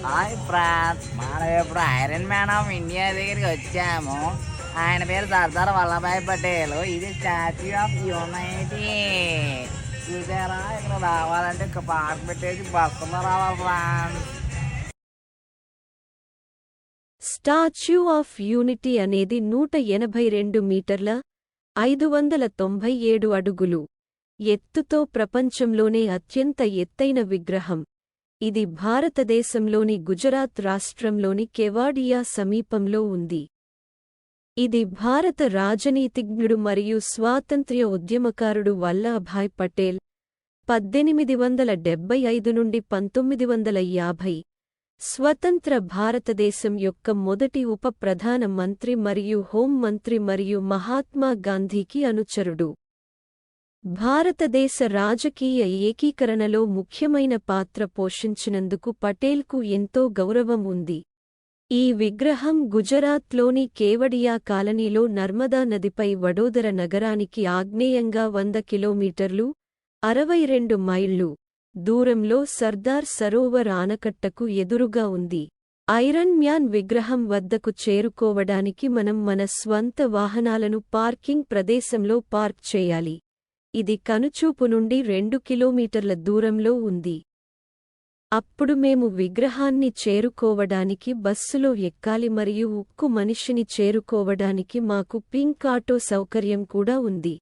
Hi France, మనం ఇప్పుడు iron man of India దగ్గరికి వచ్చాము. ఆయన పేరు సర్దార్ వల్లభాయ్ పటేల్. ఇది స్టాచ్యూ ఆఫ్ యూనిటీ. చూసారా? ఇక్కడ రావాలంటే పార్క్ పెట్టేసి బస్సులో రావాలి ఫ్రాన్స్. స్టాచ్యూ ఆఫ్ యూనిటీ అనేది 182 మీటర్ల 597 అడుగులు ఎత్తుతో ప్రపంచంలోనే అత్యంత ఎత్తైన విగ్రహం. ఇది భారతదేశంలోని గుజరాత్ రాష్ట్రంలోని కెవాడియా సమీపంలో ఉంది. ఇది భారత రాజనీతిజ్ఞుడు మరియు స్వాతంత్ర్య ఉద్యమకారుడు వల్లభాయ్ పటేల్ 1875 నుండి 1950 స్వతంత్ర భారతదేశం యొక్క మొదటి ఉప ప్రధాన మంత్రి మరియు హోం మంత్రి మరియు మహాత్మా గాంధీకి అనుచరుడు. భారతదేశ రాజకీయ ఏకీకరణలో ముఖ్యమైన పాత్ర పోషించినందుకు పటేల్కు ఎంతో గౌరవం ఉంది. ఈ విగ్రహం గుజరాత్లోని కేవడియా కాలనీలో నర్మదా నదిపై వడోదర నగరానికి ఆగ్నేయంగా 100 కిలోమీటర్లు 62 మైళ్లు దూరంలో సర్దార్ సరోవర్ ఆనకట్టకు ఎదురుగా ఉంది. ఐరన్ మ్యాన్ విగ్రహం వద్దకు చేరుకోవడానికి మనం మన స్వంత వాహనాలను పార్కింగ్ ప్రదేశంలో పార్క్ చేయాలి. ఇది కనుచూపు నుండి 2 కిలోమీటర్ల దూరంలో ఉంది. అప్పుడు మేము విగ్రహాన్ని చేరుకోవడానికి బస్సులో ఎక్కాలి మరియు ఉక్కు మనిషిని చేరుకోవడానికి మాకు పింక్ ఆటో సౌకర్యం కూడా ఉంది.